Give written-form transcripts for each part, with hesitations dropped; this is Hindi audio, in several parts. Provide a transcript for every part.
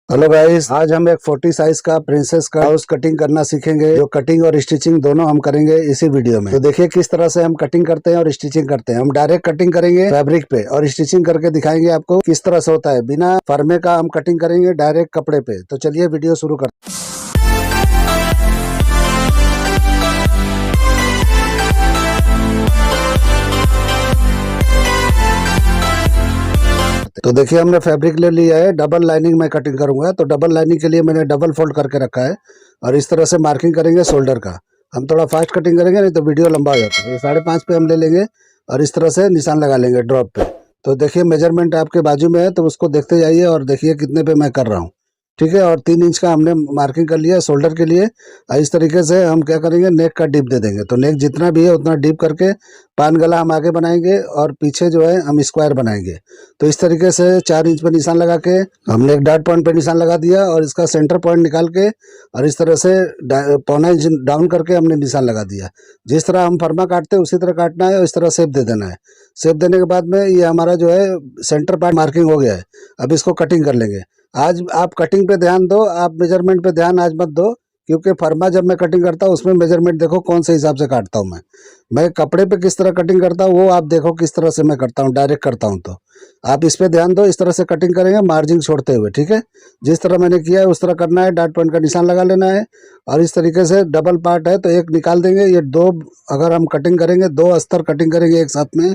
हेलो गाइस, आज हम एक 40 साइज का प्रिंसेस का ब्लाउज कटिंग करना सीखेंगे। जो कटिंग और स्टिचिंग दोनों हम करेंगे इसी वीडियो में। तो देखिए किस तरह से हम कटिंग करते हैं और स्टिचिंग करते हैं। हम डायरेक्ट कटिंग करेंगे फैब्रिक पे और स्टिचिंग करके दिखाएंगे आपको किस तरह से होता है। बिना फर्मे का हम कटिंग करेंगे डायरेक्ट कपड़े पे। तो चलिए वीडियो शुरू करते हैं। तो देखिए हमने फैब्रिक ले लिया है। डबल लाइनिंग में कटिंग करूंगा, तो डबल लाइनिंग के लिए मैंने डबल फोल्ड करके रखा है और इस तरह से मार्किंग करेंगे शोल्डर का। हम थोड़ा फास्ट कटिंग करेंगे, नहीं तो वीडियो लंबा हो जाता है। 5.5 पे हम ले लेंगे और इस तरह से निशान लगा लेंगे ड्रॉप पे। तो देखिए मेजरमेंट आपके बाजू में है, तो उसको देखते जाइए और देखिए कितने पे मैं कर रहा हूँ, ठीक है। और 3 इंच का हमने मार्किंग कर लिया शोल्डर के लिए। इस तरीके से हम क्या करेंगे, नेक का डिप दे देंगे। तो नेक जितना भी है उतना डिप करके पान गला हम आगे बनाएंगे और पीछे जो है हम स्क्वायर बनाएंगे। तो इस तरीके से 4 इंच पे निशान लगा के हमने एक डॉट पॉइंट पे निशान लगा दिया और इसका सेंटर पॉइंट निकाल के और इस तरह से 1.25 इंच डाउन करके हमने निशान लगा दिया। जिस तरह हम फर्मा काटते हैं उसी तरह काटना है और इस तरह शेप दे देना है। शेप देने के बाद में ये हमारा जो है सेंटर पार्ट मार्किंग हो गया है। अब इसको कटिंग कर लेंगे। आज आप कटिंग पे ध्यान दो, आप मेजरमेंट पे ध्यान आज मत दो, क्योंकि फर्मा जब मैं कटिंग करता हूँ उसमें मेजरमेंट देखो कौन से हिसाब से काटता हूँ। मैं कपड़े पे किस तरह कटिंग करता हूँ वो आप देखो किस तरह से मैं करता हूँ, डायरेक्ट करता हूँ। तो आप इस पे ध्यान दो, इस तरह से कटिंग करेंगे मार्जिन छोड़ते हुए, ठीक है। जिस तरह मैंने किया है उस तरह करना है। डॉट पॉइंट का निशान लगा लेना है और इस तरीके से डबल पार्ट है तो एक निकाल देंगे। ये दो अगर हम कटिंग करेंगे, 2 अस्तर कटिंग करेंगे एक साथ में,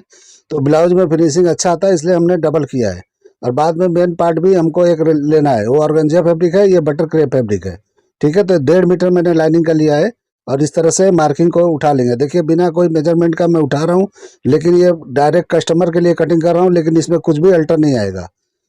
तो ब्लाउज में फिनिशिंग अच्छा आता है, इसलिए हमने डबल किया है। और बाद में मेन पार्ट भी हमको एक लेना है, वो ऑर्गेन्जा फैब्रिक है, ये बटर क्रेप फैब्रिक है, ठीक है। तो 1.5 मीटर मैंने लाइनिंग का लिया है और इस तरह से मार्किंग को उठा लेंगे। देखिए बिना कोई मेजरमेंट का मैं उठा रहा हूँ, लेकिन ये डायरेक्ट कस्टमर के लिए कटिंग कर रहा हूँ, लेकिन इसमें कुछ भी अल्टर नहीं आएगा,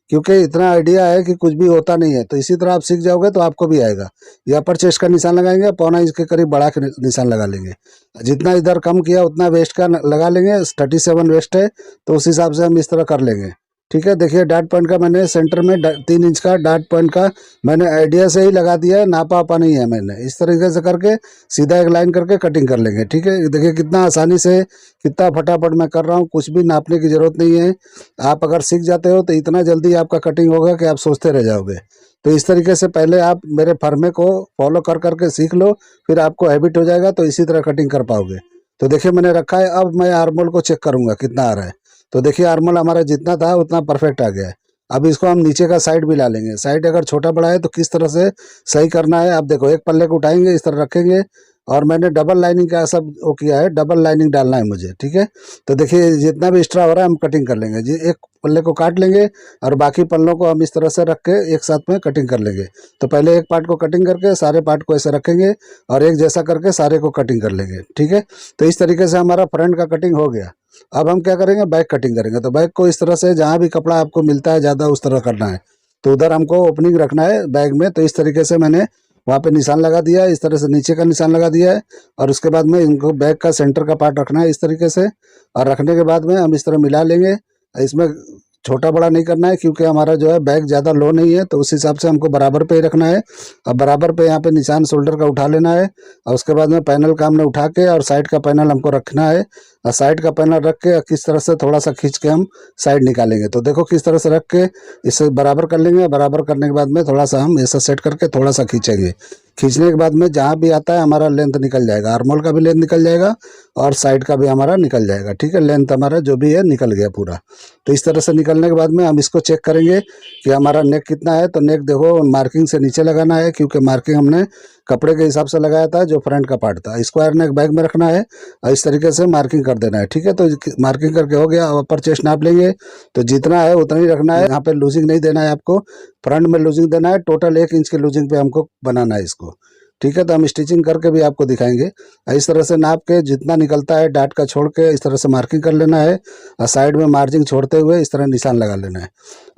क्योंकि इतना आइडिया है कि कुछ भी होता नहीं है। तो इसी तरह आप सीख जाओगे तो आपको भी आएगा। ये अपर चेस्ट का निशान लगाएंगे, 1.25 इंच के करीब बढ़ा के निशान लगा लेंगे। जितना इधर कम किया उतना वेस्ट का लगा लेंगे। 37 वेस्ट है तो उस हिसाब से हम इस तरह कर लेंगे, ठीक है। देखिए डॉट पॉइंट का मैंने सेंटर में 3 इंच का डॉट पॉइंट का मैंने आइडिया से ही लगा दिया है, नापा आपा नहीं है मैंने। इस तरीके से करके सीधा एक लाइन करके कटिंग कर लेंगे, ठीक है। देखिए कितना आसानी से, कितना फटाफट मैं कर रहा हूँ, कुछ भी नापने की ज़रूरत नहीं है। आप अगर सीख जाते हो तो इतना जल्दी आपका कटिंग होगा कि आप सोचते रह जाओगे। तो इस तरीके से पहले आप मेरे फर्मे को फॉलो कर करके सीख लो, फिर आपको हैबिट हो जाएगा तो इसी तरह कटिंग कर पाओगे। तो देखिए मैंने रखा है। अब मैं आर्मोल को चेक करूँगा कितना आ रहा है। तो देखिए आर्मोल हमारा जितना था उतना परफेक्ट आ गया है। अब इसको हम नीचे का साइड भी ला लेंगे। साइड अगर छोटा बड़ा है तो किस तरह से सही करना है। आप देखो एक पल्ले को उठाएंगे, इस तरह रखेंगे और मैंने डबल लाइनिंग का सब वो किया है, डबल लाइनिंग डालना है मुझे, ठीक है। तो देखिए जितना भी एक्स्ट्रा हो रहा है हम कटिंग कर लेंगे जी। एक पल्ले को काट लेंगे और बाकी पल्लों को हम इस तरह से रख के एक साथ में कटिंग कर लेंगे। तो पहले एक पार्ट को कटिंग करके सारे पार्ट को ऐसे रखेंगे और एक जैसा करके सारे को कटिंग कर लेंगे, ठीक है। तो इस तरीके से हमारा फ्रंट का कटिंग हो गया। अब हम क्या करेंगे, बैक कटिंग करेंगे। तो बैक को इस तरह से जहाँ भी कपड़ा आपको मिलता है ज़्यादा उस तरह करना है। तो उधर हमको ओपनिंग रखना है बैग में। तो इस तरीके से मैंने वहाँ पे निशान लगा दिया है, इस तरह से नीचे का निशान लगा दिया है। और उसके बाद में इनको बैग का सेंटर का पार्ट रखना है इस तरीके से। और रखने के बाद में हम इस तरह मिला लेंगे। इसमें छोटा बड़ा नहीं करना है, क्योंकि हमारा जो है बैग ज़्यादा लो नहीं है, तो उस हिसाब से हमको बराबर पे ही रखना है। अब बराबर पे यहाँ पे निशान शोल्डर का उठा लेना है और उसके बाद में पैनल का हमने उठा के और साइड का पैनल हमको रखना है। और साइड का पैनल रख के किस तरह से थोड़ा सा खींच के हम साइड निकालेंगे। तो देखो किस तरह से रख के इसे बराबर कर लेंगे। बराबर करने के बाद में थोड़ा सा हम ऐसा सेट करके थोड़ा सा खींचेंगे। खींचने के बाद में जहाँ भी आता है हमारा लेंथ निकल जाएगा, आर्मोल का भी लेंथ निकल जाएगा और साइड का भी हमारा निकल जाएगा, ठीक है। लेंथ हमारा जो भी है निकल गया पूरा। तो इस तरह से निकलने के बाद में हम इसको चेक करेंगे कि हमारा नेक कितना है। तो नेक देखो मार्किंग से नीचे लगाना है, क्योंकि मार्किंग हमने कपड़े के हिसाब से लगाया था जो फ्रंट का पार्ट था। स्क्वायर नेक बैग में रखना है और इस तरीके से मार्किंग कर देना है, ठीक है। तो मार्किंग करके हो गया। अपर चेस्ट नाप लेंगे, तो जितना है उतना ही रखना है। यहाँ पे लूजिंग नहीं देना है आपको, फ्रंट में लूजिंग देना है। टोटल 1 इंच की लूजिंग पे हमको बनाना है इसको, ठीक है। तो हम स्टिचिंग करके भी आपको दिखाएंगे। इस तरह से नाप के जितना निकलता है डाट का छोड़ के इस तरह से मार्किंग कर लेना है और साइड में मार्जिन छोड़ते हुए इस तरह निशान लगा लेना है।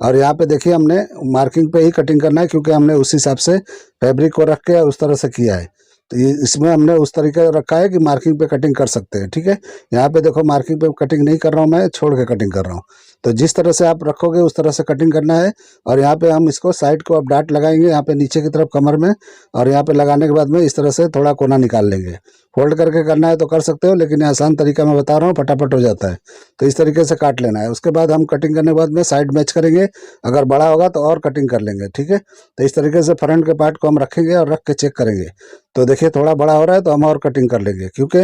और यहाँ पे देखिए हमने मार्किंग पे ही कटिंग करना है, क्योंकि हमने उस हिसाब से फैब्रिक को रख के उस तरह से किया है। तो ये इसमें हमने उस तरीके से रखा है कि मार्किंग पे कटिंग कर सकते हैं, ठीक है। यहाँ पे देखो मार्किंग पे कटिंग नहीं कर रहा हूँ, मैं छोड़ के कटिंग कर रहा हूँ। तो जिस तरह से आप रखोगे उस तरह से कटिंग करना है। और यहाँ पे हम इसको साइड को अब डाट लगाएंगे यहाँ पे नीचे की तरफ कमर में, और यहाँ पे लगाने के बाद में इस तरह से थोड़ा कोना निकाल लेंगे। फोल्ड करके करना है तो कर सकते हो, लेकिन ये आसान तरीका मैं बता रहा हूँ, फटाफट हो जाता है। तो इस तरीके से काट लेना है। उसके बाद हम कटिंग करने के बाद में साइड मैच करेंगे, अगर बड़ा होगा तो और कटिंग कर लेंगे, ठीक है। तो इस तरीके से फ्रंट के पार्ट को हम रखेंगे और रख के चेक करेंगे। तो देखिए थोड़ा बड़ा हो रहा है तो हम और कटिंग कर लेंगे, क्योंकि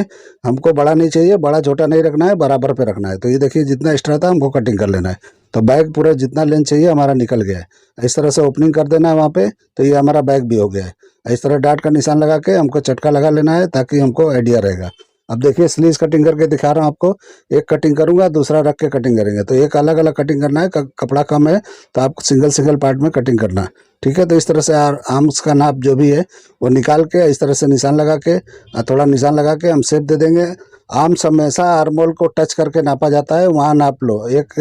हमको बड़ा नहीं चाहिए, बड़ा छोटा नहीं रखना है, बराबर पे रखना है। तो ये देखिए जितना एक्स्ट्रा था हमको कटिंग कर लेना है। तो बैग पूरा जितना लेंथ चाहिए हमारा निकल गया है। इस तरह से ओपनिंग कर देना है वहाँ पे, तो ये हमारा बैग भी हो गया है। इस तरह डाट का निशान लगा के हमको चटका लगा लेना है, ताकि हमको आइडिया रहेगा। अब देखिए स्लीव्स कटिंग करके दिखा रहा हूँ आपको। एक कटिंग करूंगा, दूसरा रख के कटिंग करेंगे। तो एक अलग अलग कटिंग करना है, कपड़ा कम है तो आपको सिंगल सिंगल पार्ट में कटिंग करना है, ठीक है। तो इस तरह से आर्म्स का नाप जो भी है वो निकाल के इस तरह से निशान लगा के, थोड़ा निशान लगा के हम शेप दे देंगे। आर्म्स हमेशा आर्मोल को टच करके नापा जाता है, वहाँ नाप लो। एक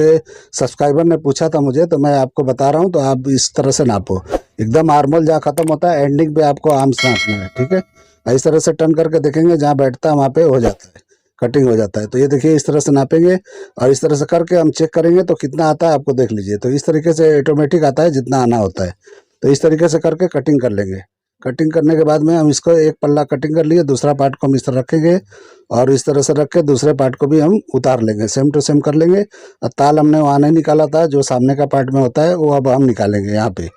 सब्सक्राइबर ने पूछा था मुझे, तो मैं आपको बता रहा हूँ, तो आप इस तरह से नापो। एकदम आर्मोल जहाँ खत्म होता है एंडिंग पे आपको आर्म्स नापना है, ठीक है। इस तरह से टर्न करके देखेंगे, जहाँ बैठता है वहाँ पे हो जाता है, कटिंग हो जाता है। तो ये देखिए इस तरह से नापेंगे और इस तरह से करके हम चेक करेंगे तो कितना आता है आपको देख लीजिए। तो इस तरीके से ऑटोमेटिक आता है जितना आना होता है। तो इस तरीके से करके कटिंग कर लेंगे। कटिंग करने के बाद में हम इसको एक पल्ला कटिंग कर लिए, दूसरा पार्ट को हम इस तरह रखेंगे और इस तरह से रख के दूसरे पार्ट को भी हम उतार लेंगे, सेम टू सेम कर लेंगे। और ताल हमने वहाँ नहीं निकाला था, जो सामने का पार्ट में होता है वो अब हम निकालेंगे यहाँ पे,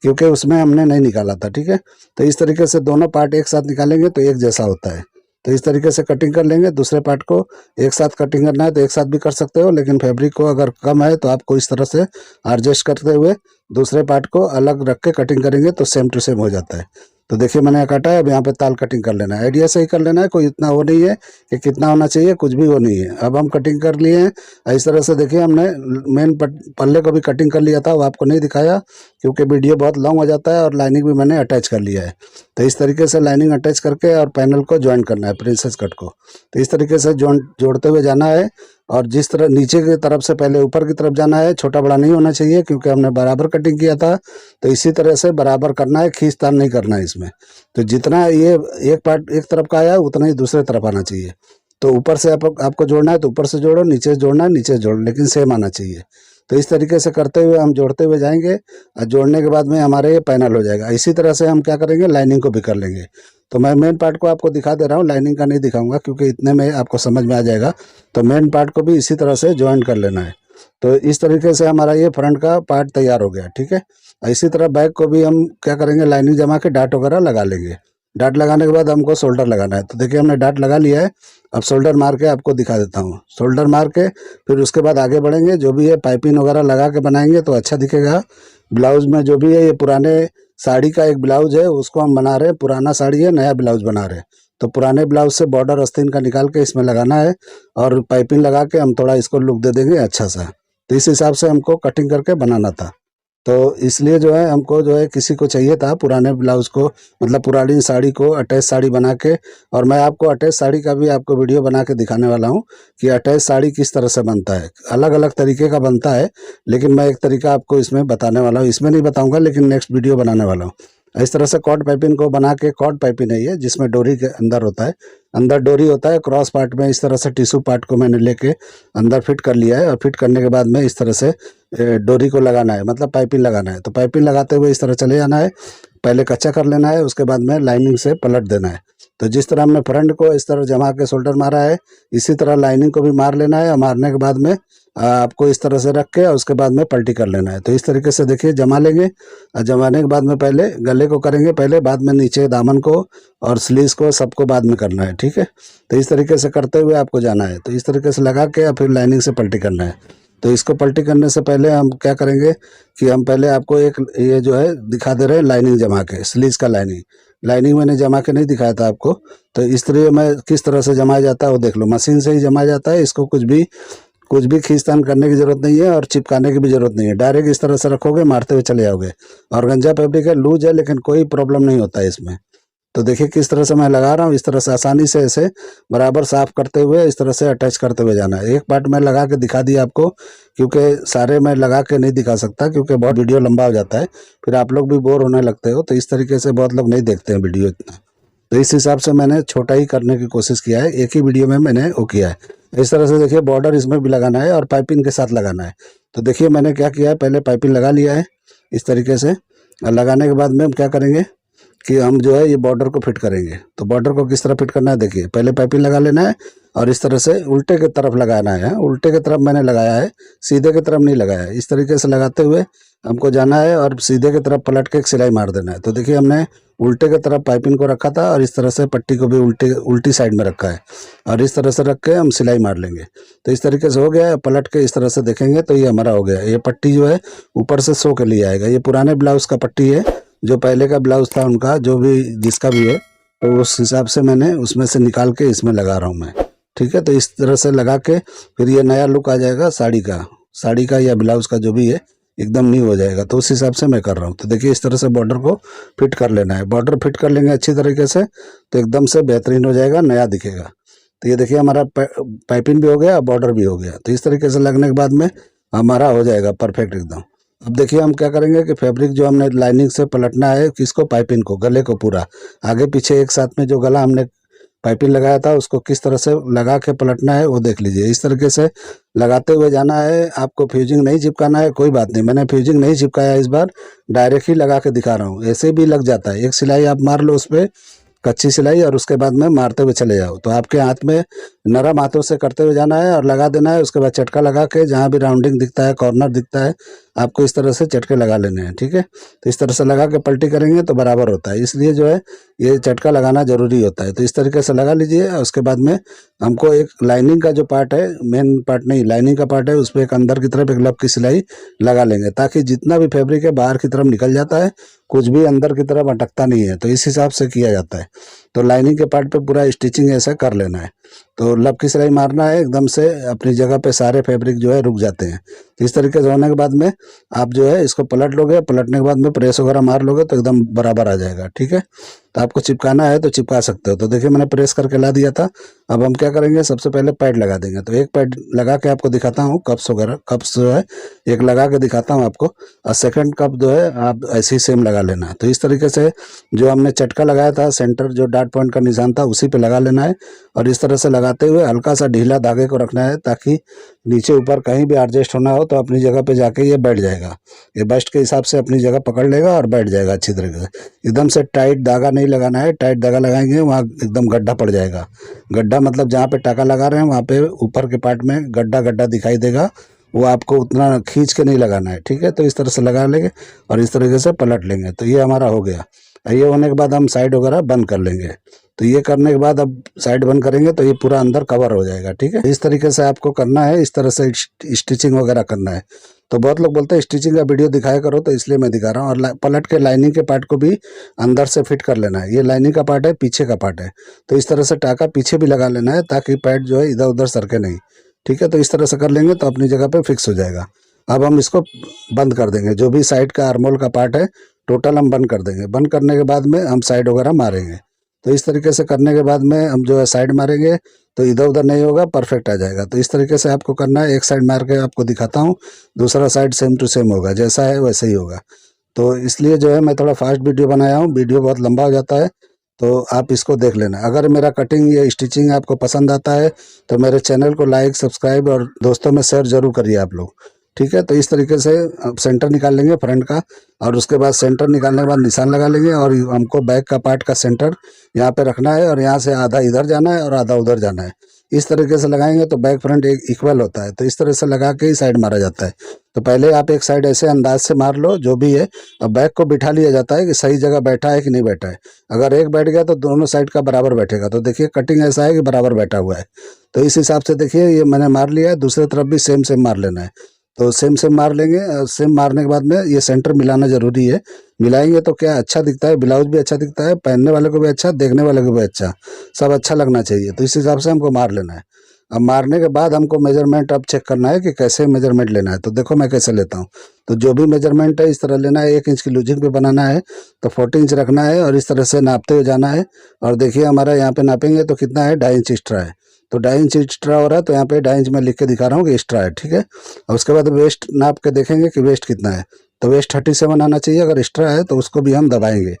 क्योंकि उसमें हमने नहीं निकाला था, ठीक है। तो इस तरीके से दोनों पार्ट एक साथ निकालेंगे तो एक जैसा होता है। तो इस तरीके से कटिंग कर लेंगे। दूसरे पार्ट को एक साथ कटिंग करना है तो एक साथ भी कर सकते हो, लेकिन फैब्रिक को अगर कम है तो आपको इस तरह से एडजस्ट करते हुए दूसरे पार्ट को अलग रख के कटिंग करेंगे तो सेम टू सेम हो जाता है। तो देखिए मैंने काटा है, अब यहाँ पे ताल कटिंग कर लेना है। आइडिया से ही कर लेना है, कोई इतना वो नहीं है कि कितना होना चाहिए, कुछ भी वो नहीं है। अब हम कटिंग कर लिए हैं। इस तरह से देखिए हमने मेन पल्ले को भी कटिंग कर लिया था, वो आपको नहीं दिखाया क्योंकि वीडियो बहुत लॉन्ग हो जाता है। और लाइनिंग भी मैंने अटैच कर लिया है। तो इस तरीके से लाइनिंग अटैच करके और पैनल को ज्वाइन करना है, प्रिंसेस कट को। तो इस तरीके से जोड़ते हुए जाना है। और जिस तरह नीचे की तरफ से पहले ऊपर की तरफ जाना है, छोटा बड़ा नहीं होना चाहिए क्योंकि हमने बराबर कटिंग किया था। तो इसी तरह से बराबर करना है, खींचतान नहीं करना है इसमें। तो जितना ये एक पार्ट एक तरफ का आया उतना ही दूसरे तरफ आना चाहिए। तो ऊपर से आपको जोड़ना है तो ऊपर से जोड़ो, नीचे से जोड़ना है नीचे से जोड़ो, लेकिन सेम आना चाहिए। तो इस तरीके से करते हुए हम जोड़ते हुए जाएंगे और जोड़ने के बाद में हमारे ये पैनल हो जाएगा। इसी तरह से हम क्या करेंगे, लाइनिंग को भी कर लेंगे। तो मैं मेन पार्ट को आपको दिखा दे रहा हूँ, लाइनिंग का नहीं दिखाऊंगा क्योंकि इतने में आपको समझ में आ जाएगा। तो मेन पार्ट को भी इसी तरह से ज्वाइन कर लेना है। तो इस तरीके से हमारा ये फ्रंट का पार्ट तैयार हो गया, ठीक है। इसी तरह बैक को भी हम क्या करेंगे, लाइनिंग जमा के डाट वगैरह लगा लेंगे। डाट लगाने के बाद हमको शोल्डर लगाना है। तो देखिए हमने डाट लगा लिया है। अब शोल्डर मार के आपको दिखा देता हूँ। शोल्डर मार के फिर उसके बाद आगे बढ़ेंगे। जो भी है पाइपिंग वगैरह लगा के बनाएंगे तो अच्छा दिखेगा। ब्लाउज में जो भी है, ये पुराने साड़ी का एक ब्लाउज है, उसको हम बना रहे हैं। पुराना साड़ी है, नया ब्लाउज बना रहे हैं। तो पुराने ब्लाउज से बॉर्डर आस्तीन का निकाल के इसमें लगाना है और पाइपिंग लगा के हम थोड़ा इसको लुक दे देंगे अच्छा सा। तो इस हिसाब से हमको कटिंग करके बनाना था। तो इसलिए जो है हमको जो है किसी को चाहिए था पुराने ब्लाउज को, मतलब पुरानी साड़ी को अटैच साड़ी बना के। और मैं आपको अटैच साड़ी का भी आपको वीडियो बना के दिखाने वाला हूँ कि अटैच साड़ी किस तरह से बनता है। अलग अलग तरीके का बनता है, लेकिन मैं एक तरीका आपको इसमें बताने वाला हूँ। इसमें नहीं बताऊँगा, लेकिन नेक्स्ट वीडियो बनाने वाला हूँ। इस तरह से कॉर्ड पाइपिंग को बना के, कॉर्ड पाइपिंग है ये जिसमें डोरी के अंदर होता है, अंदर डोरी होता है। क्रॉस पार्ट में इस तरह से टिश्यू पार्ट को मैंने लेके अंदर फिट कर लिया है। और फिट करने के बाद में इस तरह से डोरी को लगाना है, मतलब पाइपिंग लगाना है। तो पाइपिंग लगाते हुए इस तरह चले जाना है। पहले कच्चा कर लेना है, उसके बाद में लाइनिंग से पलट देना है। तो जिस तरह हमने फ्रंट को इस तरह जमा के शोल्डर मारा है, इसी तरह लाइनिंग को भी मार लेना है। और मारने के बाद में आपको इस तरह से रख के और उसके बाद में पलटी कर लेना है। तो इस तरीके से देखिए जमा लेंगे। और जमाने के बाद में पहले गले को करेंगे पहले, बाद में नीचे दामन को और स्लीव्स को, सबको बाद में करना है, ठीक है। तो इस तरीके से करते हुए आपको जाना है। तो इस तरीके से लगा के फिर लाइनिंग से पलटी करना है। तो इसको पलटी करने से पहले हम क्या करेंगे कि हम पहले आपको एक ये जो है दिखा दे रहे हैं लाइनिंग जमा के, स्लीव्स का लाइनिंग मैंने जमा के नहीं दिखाया था आपको। तो इस तरह मैं किस तरह से जमाया जाता है वो देख लो। मशीन से ही जमाया जाता है। इसको कुछ भी खींचतान करने की जरूरत नहीं है और चिपकाने की भी जरूरत नहीं है। डायरेक्ट इस तरह से रखोगे, मारते हुए चले जाओगे। ऑर्गेन्जा फैब्रिक है, लूज है, लेकिन कोई प्रॉब्लम नहीं होता है इसमें। तो देखिए किस तरह से मैं लगा रहा हूँ। इस तरह से आसानी से ऐसे बराबर साफ करते हुए इस तरह से अटैच करते हुए जाना है। एक पार्ट मैं लगा के दिखा दिया आपको, क्योंकि सारे मैं लगा के नहीं दिखा सकता क्योंकि बहुत वीडियो लंबा हो जाता है, फिर आप लोग भी बोर होने लगते हो। तो इस तरीके से बहुत लोग नहीं देखते हैं वीडियो इतना। तो इस हिसाब से मैंने छोटा ही करने की कोशिश किया है, एक ही वीडियो में मैंने वो किया है। इस तरह से देखिए बॉर्डर इसमें भी लगाना है और पाइपिंग के साथ लगाना है। तो देखिए मैंने क्या किया है, पहले पाइपिंग लगा लिया है इस तरीके से। और लगाने के बाद में हम क्या करेंगे कि हम जो है ये बॉर्डर को फिट करेंगे। तो बॉर्डर को किस तरह फिट करना है देखिए, पहले पाइपिंग लगा लेना है और इस तरह से उल्टे की तरफ लगाना है। उल्टे की तरफ मैंने लगाया है, सीधे की तरफ नहीं लगाया है। इस तरीके से लगाते हुए हमको जाना है और सीधे की तरफ पलट के एक सिलाई मार देना है। तो देखिए हमने उल्टे की तरफ पाइपिंग को रखा था और इस तरह से पट्टी को भी उल्टी साइड में रखा है और इस तरह से रख के हम सिलाई मार लेंगे। तो इस तरीके से हो गया है। पलट के इस तरह से देखेंगे तो ये हमारा हो गया। ये पट्टी जो है ऊपर से शो के लिए आएगा। ये पुराने ब्लाउज का पट्टी है, जो पहले का ब्लाउज था उनका, जो भी जिसका भी है, तो उस हिसाब से मैंने उसमें से निकाल के इसमें लगा रहा हूँ मैं। ठीक है, तो इस तरह से लगा के फिर ये नया लुक आ जाएगा साड़ी का या ब्लाउज का, जो भी है एकदम न्यू हो जाएगा। तो उस हिसाब से मैं कर रहा हूँ। तो देखिए इस तरह से बॉर्डर को फिट कर लेना है। बॉर्डर फिट कर लेंगे अच्छी तरीके से तो एकदम से बेहतरीन हो जाएगा, नया दिखेगा। तो ये देखिए हमारा पाइपिंग भी हो गया, बॉर्डर भी हो गया। तो इस तरीके से लगने के बाद में हमारा हो जाएगा परफेक्ट एकदम। अब देखिए हम क्या करेंगे कि फैब्रिक जो हमने लाइनिंग से पलटना है, किसको, पाइपिंग को, गले को पूरा आगे पीछे एक साथ में जो गला हमने पाइपिंग लगाया था उसको किस तरह से लगा के पलटना है वो देख लीजिए। इस तरीके से लगाते हुए जाना है। आपको फ्यूजिंग नहीं चिपकाना है, कोई बात नहीं, मैंने फ्यूजिंग नहीं चिपकाया इस बार, डायरेक्ट ही लगा के दिखा रहा हूँ। ऐसे भी लग जाता है, एक सिलाई आप मार लो उस पर, कच्ची सिलाई, और उसके बाद में मारते हुए चले जाओ। तो आपके हाथ में नरम हाथों से करते हुए जाना है और लगा देना है। उसके बाद चटका लगा के जहाँ भी राउंडिंग दिखता है, कॉर्नर दिखता है, आपको इस तरह से चटके लगा लेने हैं। ठीक है, तो इस तरह से लगा के पलटी करेंगे तो बराबर होता है, इसलिए जो है ये चटका लगाना जरूरी होता है। तो इस तरीके से लगा लीजिए। और उसके बाद में हमको एक लाइनिंग का जो पार्ट है, मेन पार्ट नहीं, लाइनिंग का पार्ट है, उस पर एक अंदर की तरफ एक लब की सिलाई लगा लेंगे, ताकि जितना भी फैब्रिक है बाहर की तरफ निकल जाता है, कुछ भी अंदर की तरफ अटकता नहीं है। तो इस हिसाब से किया जाता है। तो लाइनिंग के पार्ट पे पूरा स्टिचिंग ऐसा कर लेना है। तो लब की सिलाई मारना है, एकदम से अपनी जगह पे सारे फैब्रिक जो है रुक जाते हैं। तो इस तरीके से होने के बाद में आप जो है इसको पलट लोगे, पलटने के बाद में प्रेस वगैरह मार लोगे तो एकदम बराबर आ जाएगा। ठीक है, तो आपको चिपकाना है तो चिपका सकते हो। तो देखिए मैंने प्रेस करके ला दिया था। अब हम क्या करेंगे, सबसे पहले पैड लगा देंगे। तो एक पैड लगा के आपको दिखाता हूँ, कप्स जो है एक लगा के दिखाता हूँ आपको, और सेकंड कप जो है आप ऐसे ही सेम लगा लेना। तो इस तरीके से जो हमने चटका लगाया था, सेंटर जो डॉट पॉइंट का निशान था उसी पे लगा लेना है और इस तरह से लगाते हुए हल्का सा ढीला धागे को रखना है, ताकि नीचे ऊपर कहीं भी एडजस्ट होना हो तो अपनी जगह पे जाके ये बैठ जाएगा। ये बस्ट के हिसाब से अपनी जगह पकड़ लेगा और बैठ जाएगा अच्छी तरीके से। एकदम से टाइट धागा नहीं लगाना है, टाइट धागा लगाएंगे वहाँ एकदम गड्ढा पड़ जाएगा। गड्ढा मतलब जहाँ पे टाका लगा रहे हैं वहाँ पे ऊपर के पार्ट में गड्ढा गड्ढा दिखाई देगा, वो आपको उतना खींच के नहीं लगाना है। ठीक है, तो इस तरह से लगा लेंगे और इस तरीके से पलट लेंगे। तो ये हमारा हो गया। ये होने के बाद हम साइड वगैरह बंद कर लेंगे। तो ये करने के बाद अब साइड बंद करेंगे तो ये पूरा अंदर कवर हो जाएगा। ठीक है, इस तरीके से आपको करना है, इस तरह से स्टिचिंग वगैरह करना है। तो बहुत लोग बोलते हैं स्टिचिंग का वीडियो दिखाया करो, तो इसलिए मैं दिखा रहा हूँ। और पलट के लाइनिंग के पार्ट को भी अंदर से फिट कर लेना है। ये लाइनिंग का पार्ट है, पीछे का पार्ट है, तो इस तरह से टाका पीछे भी लगा लेना है, ताकि पैड जो है इधर उधर सरके नहीं। ठीक है, तो इस तरह से कर लेंगे तो अपनी जगह पे फिक्स हो जाएगा। अब हम इसको बंद कर देंगे, जो भी साइड का आर्मोल का पार्ट है टोटल हम बंद कर देंगे। बंद करने के बाद में हम साइड वगैरह मारेंगे। तो इस तरीके से करने के बाद में हम जो है साइड मारेंगे तो इधर उधर नहीं होगा, परफेक्ट आ जाएगा। तो इस तरीके से आपको करना है। एक साइड मार के आपको दिखाता हूँ, दूसरा साइड सेम टू सेम होगा, जैसा है वैसे ही होगा। तो इसलिए जो है मैं थोड़ा फास्ट वीडियो बनाया हूँ, वीडियो बहुत लंबा हो जाता है, तो आप इसको देख लेना। अगर मेरा कटिंग या स्टिचिंग आपको पसंद आता है तो मेरे चैनल को लाइक, सब्सक्राइब और दोस्तों में शेयर जरूर करिए आप लोग। ठीक है, तो इस तरीके से अब सेंटर निकाल लेंगे फ्रंट का, और उसके बाद सेंटर निकालने के बाद निशान लगा लेंगे। और हमको बैक का पार्ट का सेंटर यहाँ पे रखना है, और यहाँ से आधा इधर जाना है और आधा उधर जाना है। इस तरीके से लगाएंगे तो बैक फ्रंट एक इक्वल होता है। तो इस तरह से लगा के ही साइड मारा जाता है। तो पहले आप एक साइड ऐसे अंदाज से मार लो जो भी है, और बैक को बिठा लिया जाता है कि सही जगह बैठा है कि नहीं बैठा है। अगर एक बैठ गया तो दोनों साइड का बराबर बैठेगा। तो देखिए कटिंग ऐसा है कि बराबर बैठा हुआ है। तो इस हिसाब से देखिए ये मैंने मार लिया है, दूसरे तरफ भी सेम सेम मार लेना है। तो सेम सेम मार लेंगे। सेम मारने के बाद में ये सेंटर मिलाना जरूरी है। मिलाएंगे तो क्या अच्छा दिखता है, ब्लाउज भी अच्छा दिखता है, पहनने वाले को भी अच्छा, देखने वाले को भी अच्छा, सब अच्छा लगना चाहिए। तो इस हिसाब से हमको मार लेना है। अब मारने के बाद हमको मेजरमेंट अब चेक करना है कि कैसे मेजरमेंट लेना है। तो देखो मैं कैसे लेता हूँ। तो जो भी मेजरमेंट है इस तरह लेना है। 1 इंच की लूजिंग पे बनाना है तो 40 इंच रखना है और इस तरह से नापते हुए जाना है। और देखिए हमारा यहाँ पे नापेंगे तो कितना है, 2.5 इंच एक्स्ट्रा है। तो 2.5 इंच एक्स्ट्रा हो रहा है, तो यहाँ पे 2.5 इंच में लिख के दिखा रहा हूँ कि एक्स्ट्रा है। ठीक है, और उसके बाद वेस्ट नाप के देखेंगे कि वेस्ट कितना है। तो वेस्ट 37 आना चाहिए। अगर एक्स्ट्रा है तो उसको भी हम दबाएंगे,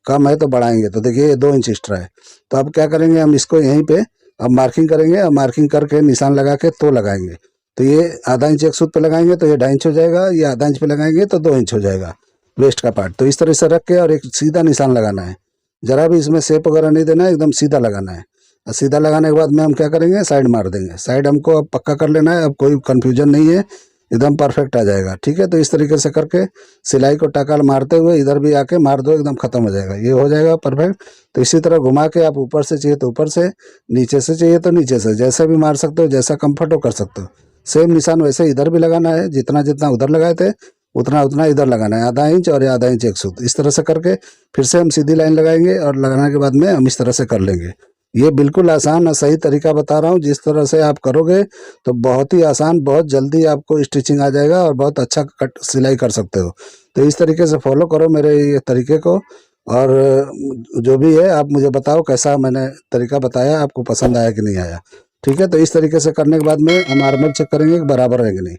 कम है तो बढ़ाएंगे। तो देखिए ये 2 इंच एक्स्ट्रा है। तो अब क्या करेंगे, हम इसको यहीं पे अब मार्किंग करेंगे, और मार्किंग करके निशान लगा के तो लगाएंगे। तो ये आधा इंच एक सूत पे लगाएंगे तो ये 2.5 इंच हो जाएगा, ये आधा इंच पे लगाएंगे तो 2 इंच हो जाएगा वेस्ट का पार्ट। तो इस तरह से रख के और एक सीधा निशान लगाना है। ज़रा भी इसमें शेप वगैरह नहीं देना है, एकदम सीधा लगाना है। और सीधा लगाने के बाद में हम क्या करेंगे, साइड मार देंगे। साइड हमको अब पक्का कर लेना है, अब कोई कन्फ्यूजन नहीं है, एकदम परफेक्ट आ जाएगा। ठीक है, तो इस तरीके से करके सिलाई को टकाल मारते हुए इधर भी आके मार दो, एकदम खत्म हो जाएगा, ये हो जाएगा परफेक्ट। तो इसी तरह घुमा के आप ऊपर से चाहिए तो ऊपर से, नीचे से चाहिए तो नीचे से, जैसे भी मार सकते हो, जैसा कंफर्ट हो कर सकते हो। सेम निशान वैसे इधर भी लगाना है, जितना जितना उधर लगाए थे उतना उतना इधर लगाना है, आधा इंच और आधा इंच एक सूत, इस तरह से करके फिर से हम सीधी लाइन लगाएंगे और लगाने के बाद में हम इस तरह से कर लेंगे। ये बिल्कुल आसान और सही तरीका बता रहा हूँ, जिस तरह से आप करोगे तो बहुत ही आसान, बहुत जल्दी आपको स्टिचिंग आ जाएगा और बहुत अच्छा कट सिलाई कर सकते हो। तो इस तरीके से फॉलो करो मेरे ये तरीके को, और जो भी है आप मुझे बताओ कैसा मैंने तरीका बताया, आपको पसंद आया कि नहीं आया। ठीक है, तो इस तरीके से करने के बाद में हम आर्मल चेक करेंगे कि बराबर है कि नहीं।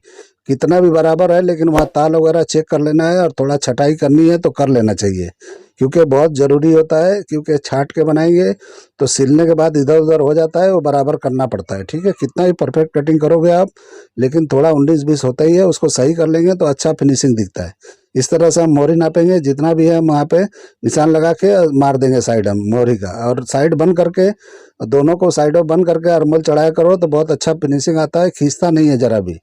कितना भी बराबर है, लेकिन वहाँ ताल वगैरह चेक कर लेना है, और थोड़ा छटाई करनी है तो कर लेना चाहिए, क्योंकि बहुत ज़रूरी होता है। क्योंकि छाट के बनाएंगे तो सिलने के बाद इधर उधर हो जाता है, वो बराबर करना पड़ता है। ठीक है, कितना ही परफेक्ट कटिंग करोगे आप, लेकिन थोड़ा 19-20 होता ही है, उसको सही कर लेंगे तो अच्छा फिनिशिंग दिखता है। इस तरह से हम मोहरी नापेंगे, जितना भी है हम वहाँ पे निशान लगा के मार देंगे साइड हम मोहरी का, और साइड बंद करके दोनों को साइडों बंद करके आर्मल चढ़ाया करो तो बहुत अच्छा फिनिशिंग आता है, खींचता नहीं है ज़रा भी।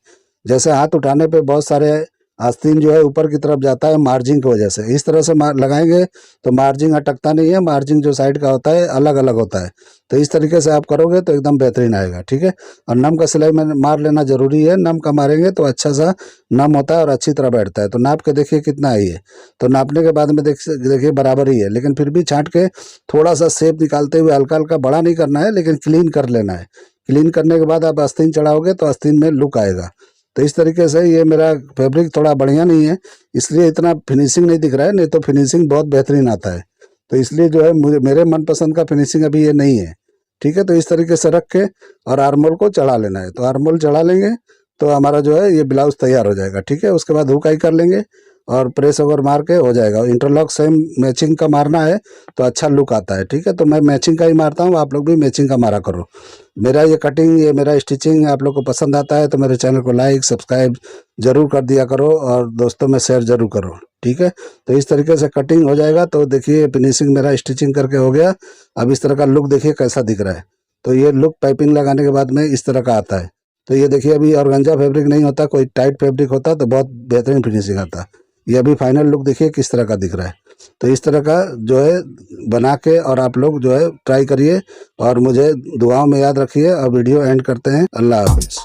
जैसे हाथ उठाने पे बहुत सारे आस्तीन जो है ऊपर की तरफ जाता है मार्जिंग की वजह से, इस तरह से लगाएंगे तो मार्जिंग अटकता नहीं है, मार्जिंग जो साइड का होता है अलग अलग होता है। तो इस तरीके से आप करोगे तो एकदम बेहतरीन आएगा। ठीक है, और नम का सिलाई में मार लेना जरूरी है, नम का मारेंगे तो अच्छा सा नम होता है और अच्छी तरह बैठता है। तो नाप के देखिए कितना है ये, तो नापने के बाद में देखिए बराबर ही है, लेकिन फिर भी छांट के थोड़ा सा शेप निकालते हुए हल्का हल्का, बड़ा नहीं करना है लेकिन क्लीन कर लेना है। क्लीन करने के बाद आप आस्तीन चढ़ाओगे तो आस्तीन में लुक आएगा। तो इस तरीके से ये मेरा फैब्रिक थोड़ा बढ़िया नहीं है, इसलिए इतना फिनिशिंग नहीं दिख रहा है, नहीं तो फिनिशिंग बहुत बेहतरीन आता है। तो इसलिए जो है मुझे मेरे मनपसंद का फिनिशिंग अभी ये नहीं है। ठीक है, तो इस तरीके से रख के और आर्मोल को चढ़ा लेना है। तो आर्मोल चढ़ा लेंगे तो हमारा जो है ये ब्लाउज तैयार हो जाएगा। ठीक है, उसके बाद हुकाई कर लेंगे और प्रेस ओवर मार के हो जाएगा। इंटरलॉक सेम मैचिंग का मारना है तो अच्छा लुक आता है। ठीक है, तो मैं मैचिंग का ही मारता हूँ, आप लोग भी मैचिंग का मारा करो। मेरा ये कटिंग, ये मेरा स्टिचिंग आप लोग को पसंद आता है तो मेरे चैनल को लाइक सब्सक्राइब जरूर कर दिया करो और दोस्तों में शेयर जरूर करो। ठीक है, तो इस तरीके से कटिंग हो जाएगा। तो देखिए फिनिशिंग मेरा स्टिचिंग करके हो गया। अब इस तरह का लुक देखिए कैसा दिख रहा है। तो ये लुक पाइपिंग लगाने के बाद में इस तरह का आता है। तो ये देखिए अभी ऑर्गेन्जा फैब्रिक नहीं होता, कोई टाइट फैब्रिक होता तो बहुत बेहतरीन फिनिशिंग आता। ये अभी फाइनल लुक देखिए किस तरह का दिख रहा है। तो इस तरह का जो है बना के और आप लोग जो है ट्राई करिए और मुझे दुआओं में याद रखिए। और वीडियो एंड करते हैं। अल्लाह हाफिज़।